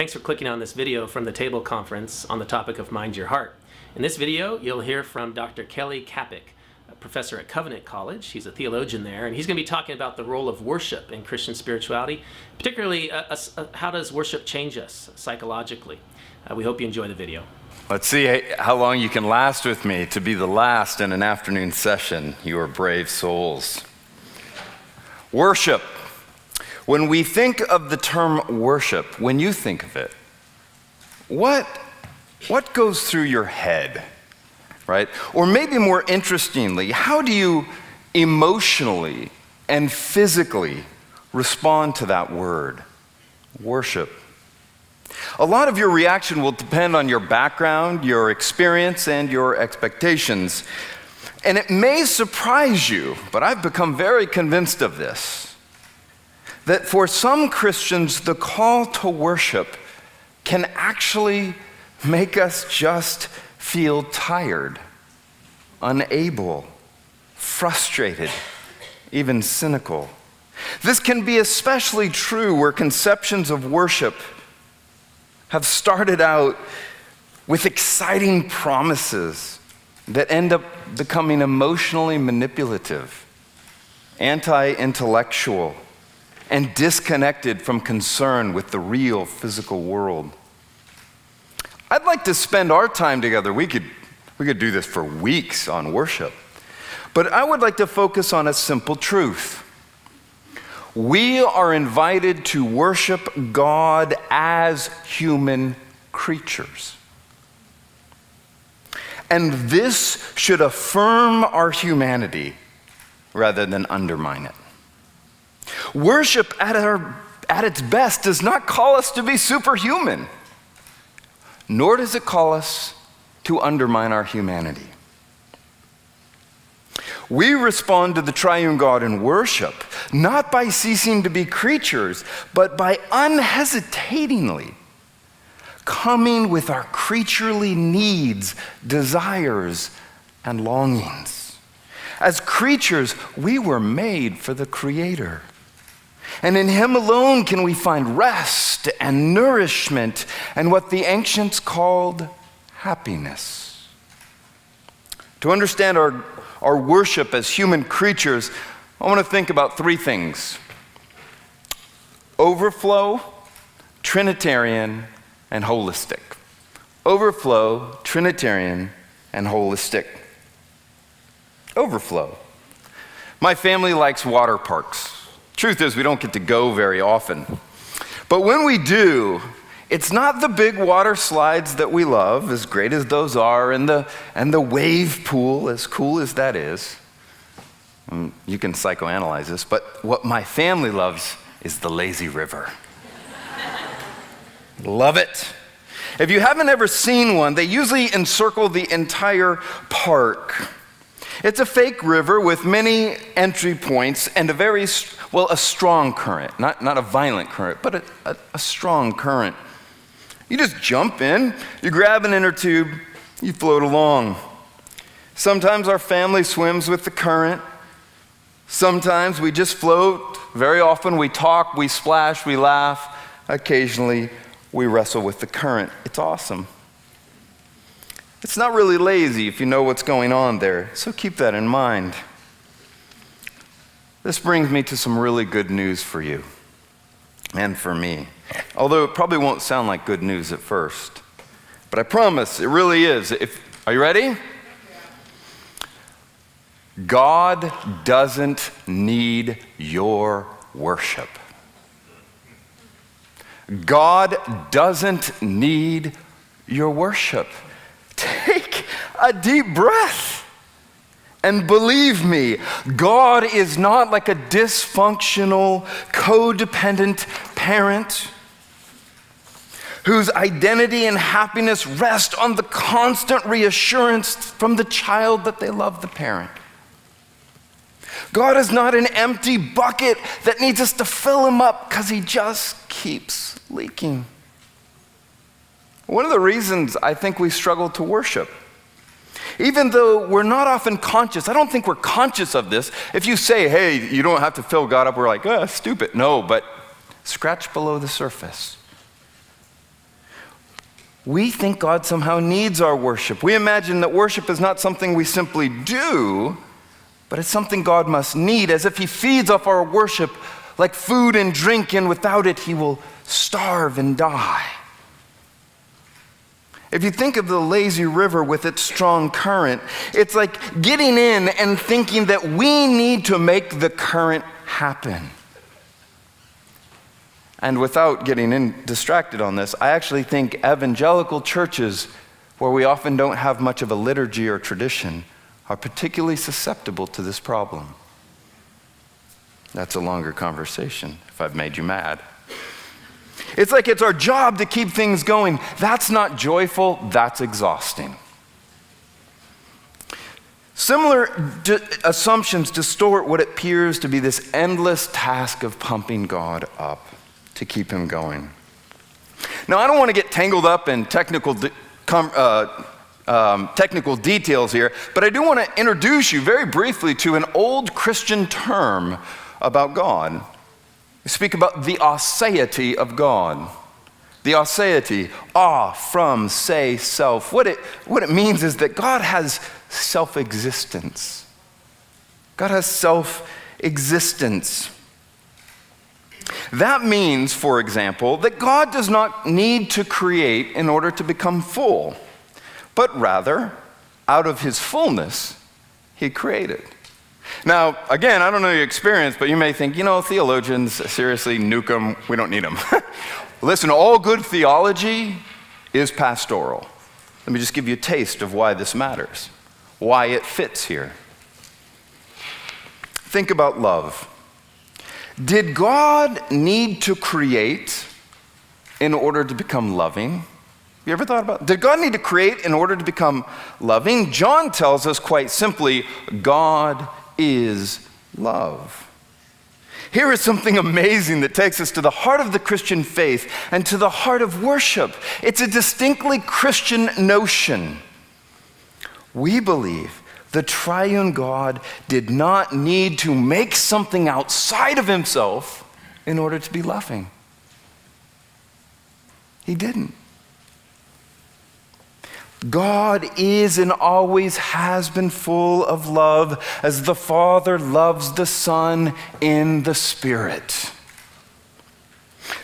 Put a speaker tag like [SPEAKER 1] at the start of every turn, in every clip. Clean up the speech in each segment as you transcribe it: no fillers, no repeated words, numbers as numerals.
[SPEAKER 1] Thanks for clicking on this video from the Table Conference on the topic of Mind Your Heart. In this video, you'll hear from Dr. Kapic, a professor at Covenant College. He's a theologian there, and he's going to be talking about the role of worship in Christian spirituality, particularly how does worship change us psychologically. We hope you enjoy the video.
[SPEAKER 2] Let's see how long you can last with me to be the last in an afternoon session, you are brave souls. Worship. When we think of the term worship, when you think of it, what goes through your head, right? Or maybe more interestingly, how do you emotionally and physically respond to that word, worship? A lot of your reaction will depend on your background, your experience, and your expectations. And it may surprise you, but I've become very convinced of this, that for some Christians, the call to worship can actually make us just feel tired, unable, frustrated, even cynical. This can be especially true where conceptions of worship have started out with exciting promises that end up becoming emotionally manipulative, anti-intellectual, and disconnected from concern with the real physical world. I'd like to spend our time together. We could do this for weeks on worship. But I would like to focus on a simple truth. We are invited to worship God as human creatures. And this should affirm our humanity rather than undermine it. Worship at its best does not call us to be superhuman, nor does it call us to undermine our humanity. We respond to the triune God in worship, not by ceasing to be creatures, but by unhesitatingly coming with our creaturely needs, desires, and longings. As creatures, we were made for the Creator. And in Him alone can we find rest and nourishment and what the ancients called happiness. To understand our worship as human creatures, I want to think about three things: overflow, Trinitarian, and holistic. Overflow, Trinitarian, and holistic. Overflow. My family likes water parks. Truth is, we don't get to go very often. But when we do, it's not the big water slides that we love, as great as those are, and the wave pool, as cool as that is. You can psychoanalyze this, but what my family loves is the lazy river. Love it. If you haven't ever seen one, they usually encircle the entire park. It's a fake river with many entry points and a strong current. Not a violent current, but a strong current. You just jump in, you grab an inner tube, you float along. Sometimes our family swims with the current. Sometimes we just float. Very often we talk, we splash, we laugh. Occasionally we wrestle with the current. It's awesome. It's not really lazy if you know what's going on there, so keep that in mind. This brings me to some really good news for you and for me, although it probably won't sound like good news at first. But I promise, it really is. Are you ready? God doesn't need your worship. God doesn't need your worship. Take a deep breath and believe me, God is not like a dysfunctional, codependent parent whose identity and happiness rest on the constant reassurance from the child that they love the parent. God is not an empty bucket that needs us to fill him up because he just keeps leaking. One of the reasons I think we struggle to worship, even though we're not often conscious, I don't think we're conscious of this. If you say, hey, you don't have to fill God up, we're like, oh, stupid. No, but scratch below the surface. we think God somehow needs our worship. We imagine that worship is not something we simply do, but it's something God must need, as if he feeds off our worship like food and drink, and without it he will starve and die. If you think of the lazy river with its strong current, it's like getting in and thinking that we need to make the current happen. And without getting distracted on this, I actually think evangelical churches, where we often don't have much of a liturgy or tradition, are particularly susceptible to this problem. That's a longer conversation, if I've made you mad. It's like it's our job to keep things going. That's not joyful, that's exhausting. Similar assumptions distort what appears to be this endless task of pumping God up to keep him going. Now, I don't want to get tangled up in technical details here, but I do want to introduce you very briefly to an old Christian term about God. We speak about the aseity of God. The aseity, from, say, self. What it means is that God has self-existence. God has self-existence. That means, for example, that God does not need to create in order to become full, but rather, out of his fullness, he created. Now, again, I don't know your experience, but you may think, theologians, seriously, nuke them, we don't need them. Listen, all good theology is pastoral. Let me just give you a taste of why this matters, why it fits here. Think about love. Did God need to create in order to become loving? You ever thought about it? Did God need to create in order to become loving? John tells us quite simply, God is love. Here is something amazing that takes us to the heart of the Christian faith and to the heart of worship. It's a distinctly Christian notion. We believe the triune God did not need to make something outside of himself in order to be loving. He didn't. God is and always has been full of love, as the Father loves the Son in the Spirit.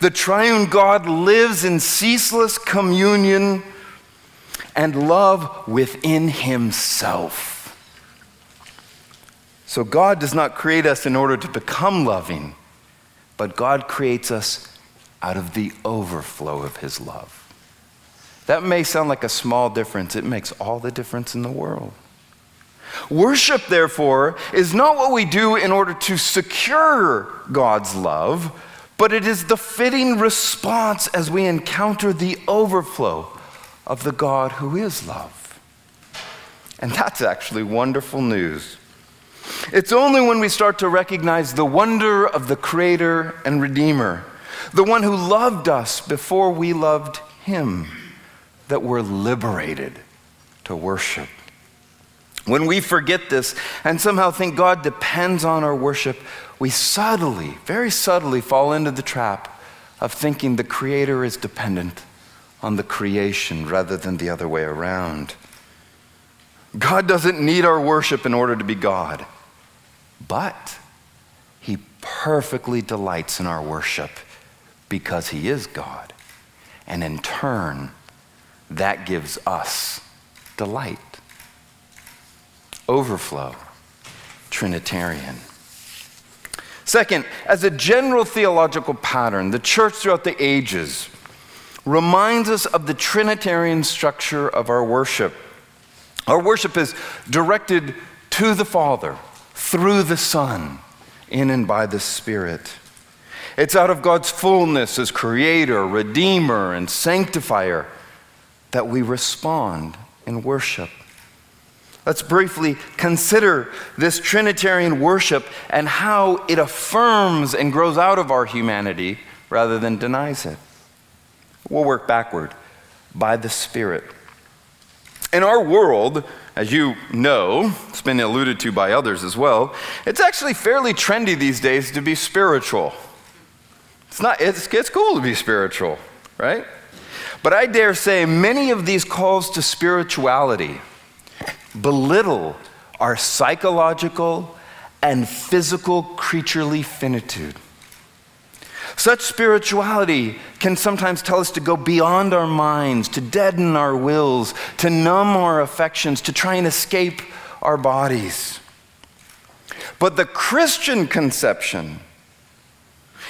[SPEAKER 2] The triune God lives in ceaseless communion and love within himself. So God does not create us in order to become loving, but God creates us out of the overflow of his love. That may sound like a small difference. It makes all the difference in the world. Worship, therefore, is not what we do in order to secure God's love, but it is the fitting response as we encounter the overflow of the God who is love. And that's actually wonderful news. It's only when we start to recognize the wonder of the Creator and Redeemer, the one who loved us before we loved him, that we're liberated to worship. When we forget this and somehow think God depends on our worship, we subtly, very subtly fall into the trap of thinking the Creator is dependent on the creation rather than the other way around. God doesn't need our worship in order to be God, but he perfectly delights in our worship because he is God. And in turn, that gives us delight. Overflow, Trinitarian. Second, as a general theological pattern, the church throughout the ages reminds us of the Trinitarian structure of our worship. Our worship is directed to the Father through the Son, in and by the Spirit. It's out of God's fullness as Creator, Redeemer, and Sanctifier that we respond in worship. Let's briefly consider this Trinitarian worship and how it affirms and grows out of our humanity rather than denies it. We'll work backward, by the Spirit. In our world, as you know, it's been alluded to by others as well, it's actually fairly trendy these days to be spiritual. It's cool to be spiritual, right? But I dare say many of these calls to spirituality belittle our psychological and physical creaturely finitude. Such spirituality can sometimes tell us to go beyond our minds, to deaden our wills, to numb our affections, to try and escape our bodies. But the Christian conception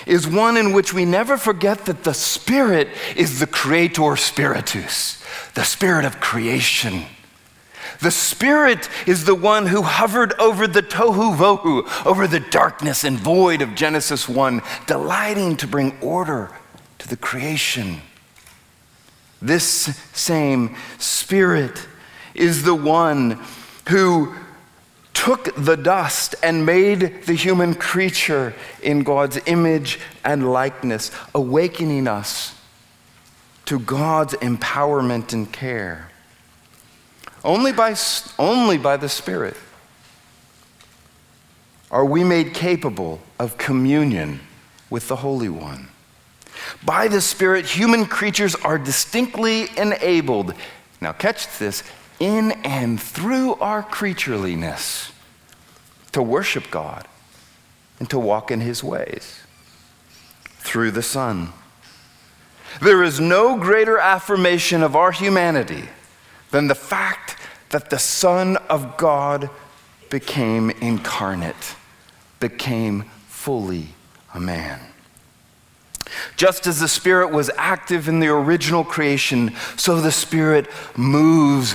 [SPEAKER 2] is one in which we never forget that the Spirit is the creator spiritus, the Spirit of creation. The Spirit is the one who hovered over the tohu vohu, over the darkness and void of Genesis 1, delighting to bring order to the creation. This same Spirit is the one who took the dust and made the human creature in God's image and likeness, awakening us to God's empowerment and care. Only by the Spirit are we made capable of communion with the Holy One. By the Spirit, human creatures are distinctly enabled, now catch this, in and through our creatureliness, to worship God and to walk in His ways through the Son. There is no greater affirmation of our humanity than the fact that the Son of God became incarnate, became fully a man. Just as the Spirit was active in the original creation, so the Spirit hovers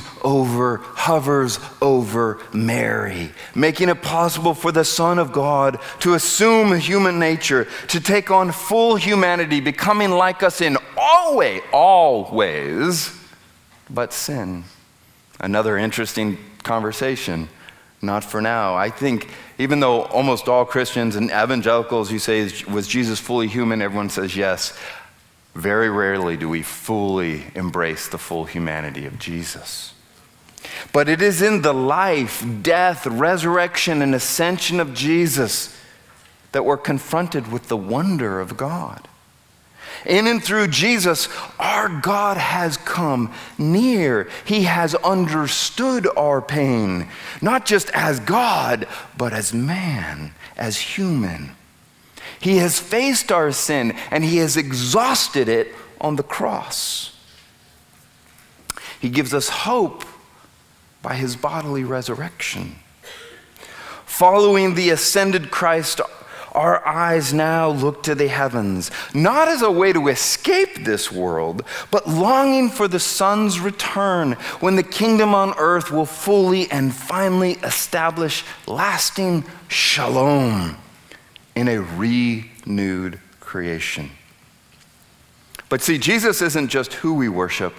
[SPEAKER 2] over Mary, making it possible for the Son of God to assume human nature, to take on full humanity, becoming like us in all ways, but sin. Another interesting conversation. Not for now. I think even though almost all Christians and evangelicals, you say, was Jesus fully human? Everyone says yes. Very rarely do we fully embrace the full humanity of Jesus. But it is in the life, death, resurrection, and ascension of Jesus that we're confronted with the wonder of God. In and through Jesus, our God has come near. He has understood our pain, not just as God, but as man, as human. He has faced our sin, and He has exhausted it on the cross. He gives us hope by His bodily resurrection. Following the ascended Christ, our eyes now look to the heavens, not as a way to escape this world, but longing for the Son's return, when the kingdom on earth will fully and finally establish lasting shalom in a renewed creation. But see, Jesus isn't just who we worship,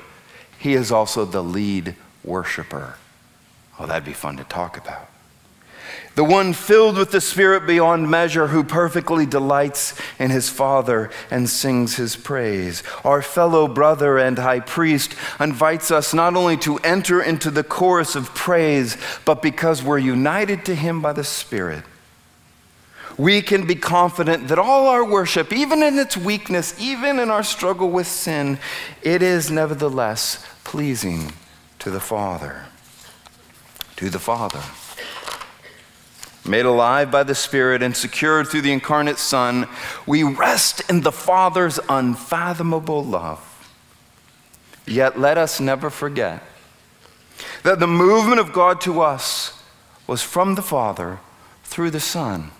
[SPEAKER 2] He is also the lead worshiper. Oh, that'd be fun to talk about. The one filled with the Spirit beyond measure, who perfectly delights in His Father and sings His praise. Our fellow brother and high priest invites us not only to enter into the chorus of praise, but because we're united to Him by the Spirit, we can be confident that all our worship, even in its weakness, even in our struggle with sin, it is nevertheless pleasing to the Father. To the Father. Made alive by the Spirit and secured through the incarnate Son, we rest in the Father's unfathomable love. Yet let us never forget that the movement of God to us was from the Father through the Son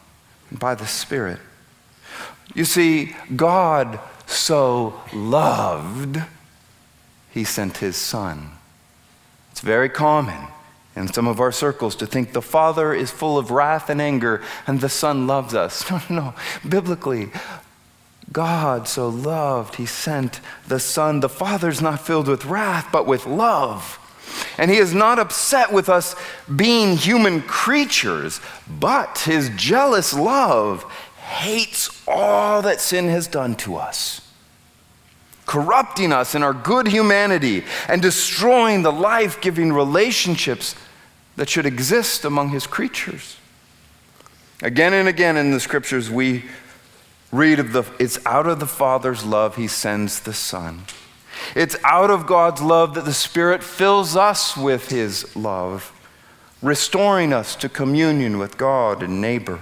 [SPEAKER 2] and by the Spirit. You see, God so loved, He sent His Son. It's very common in some of our circles to think the Father is full of wrath and anger and the Son loves us. No. Biblically, God so loved, He sent the Son. The Father's not filled with wrath, but with love. And He is not upset with us being human creatures, but His jealous love hates all that sin has done to us, corrupting us in our good humanity and destroying the life-giving relationships that should exist among His creatures. Again and again in the Scriptures we read of it's out of the Father's love He sends the Son. It's out of God's love that the Spirit fills us with His love, restoring us to communion with God and neighbor.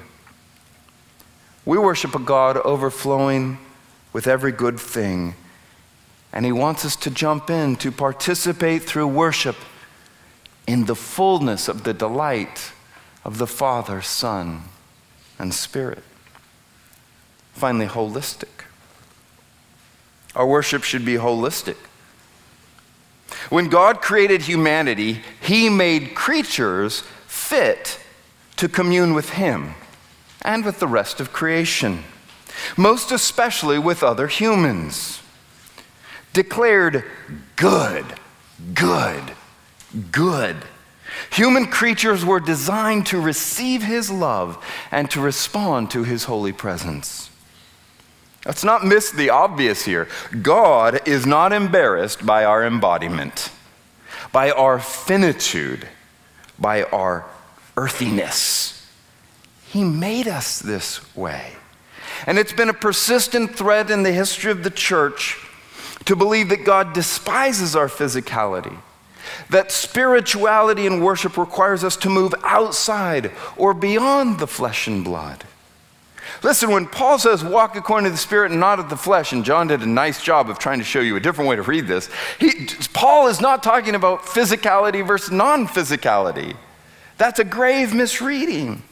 [SPEAKER 2] We worship a God overflowing with every good thing, and He wants us to jump in to participate through worship in the fullness of the delight of the Father, Son, and Spirit. Finally, holistic. Our worship should be holistic. When God created humanity, He made creatures fit to commune with Him and with the rest of creation, most especially with other humans. Declared good, good, good. Human creatures were designed to receive His love and to respond to His holy presence. Let's not miss the obvious here. God is not embarrassed by our embodiment, by our finitude, by our earthiness. He made us this way. And it's been a persistent thread in the history of the church to believe that God despises our physicality, that spirituality and worship requires us to move outside or beyond the flesh and blood. Listen, when Paul says walk according to the Spirit and not of the flesh, and John did a nice job of trying to show you a different way to read this, Paul is not talking about physicality versus non-physicality. That's a grave misreading.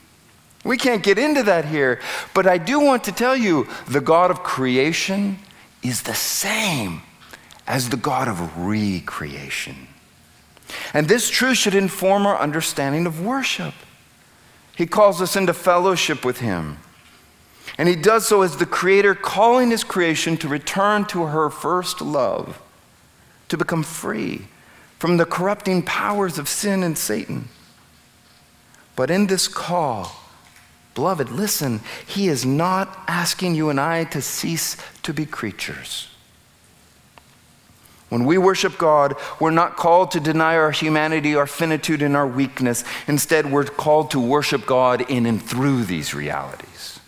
[SPEAKER 2] We can't get into that here, but I do want to tell you the God of creation is the same as the God of recreation. And this truth should inform our understanding of worship. He calls us into fellowship with Him. And He does so as the Creator calling His creation to return to her first love, to become free from the corrupting powers of sin and Satan. But in this call, beloved, listen, He is not asking you and I to cease to be creatures. When we worship God, we're not called to deny our humanity, our finitude, and our weakness. Instead, we're called to worship God in and through these realities.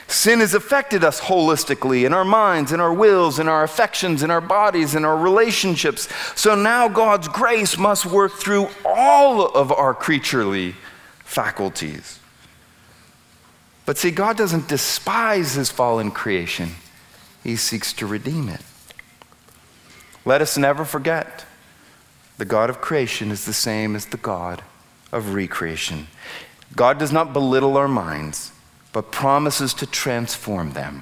[SPEAKER 2] Sin has affected us holistically in our minds, in our wills, in our affections, in our bodies, in our relationships. So now God's grace must work through all of our creaturely faculties. But see, God doesn't despise His fallen creation. He seeks to redeem it. Let us never forget, the God of creation is the same as the God of recreation. God does not belittle our minds, but promises to transform them.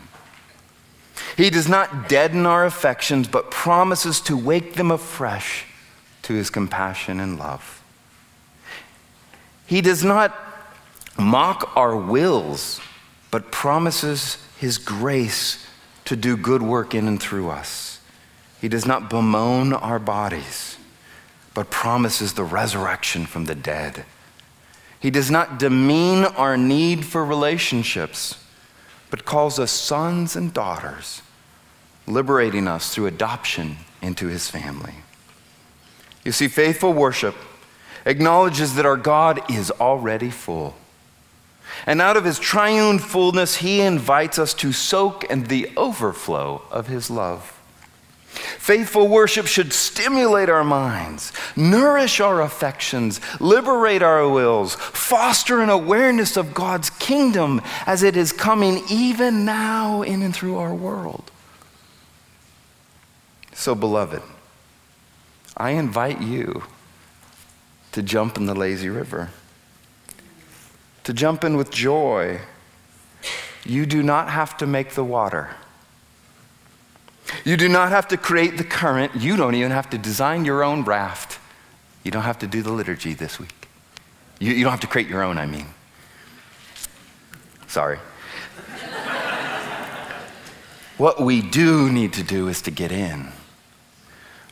[SPEAKER 2] He does not deaden our affections, but promises to wake them afresh to His compassion and love. He does not mock our wills, but promises His grace to do good work in and through us. He does not bemoan our bodies, but promises the resurrection from the dead. He does not demean our need for relationships, but calls us sons and daughters, liberating us through adoption into His family. You see, faithful worship acknowledges that our God is already full. And out of His triune fullness, He invites us to soak in the overflow of His love. Faithful worship should stimulate our minds, nourish our affections, liberate our wills, foster an awareness of God's kingdom as it is coming even now in and through our world. So, beloved, I invite you to jump in the lazy river, to jump in with joy. You do not have to make the water. You do not have to create the current. You don't even have to design your own raft. You don't have to do the liturgy this week. You don't have to create your own, I mean. Sorry. What we do need to do is to get in.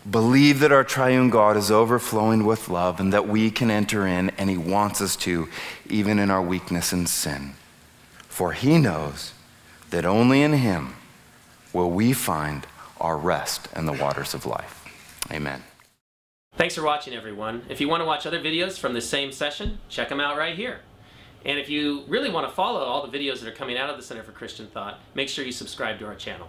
[SPEAKER 2] Believe that our triune God is overflowing with love and that we can enter in, and He wants us to, even in our weakness and sin. For He knows that only in Him will we find our rest in the waters of life. Amen.
[SPEAKER 1] Thanks for watching, everyone. If you want to watch other videos from the same session, check them out right here. And if you really want to follow all the videos that are coming out of the Center for Christian Thought, make sure you subscribe to our channel.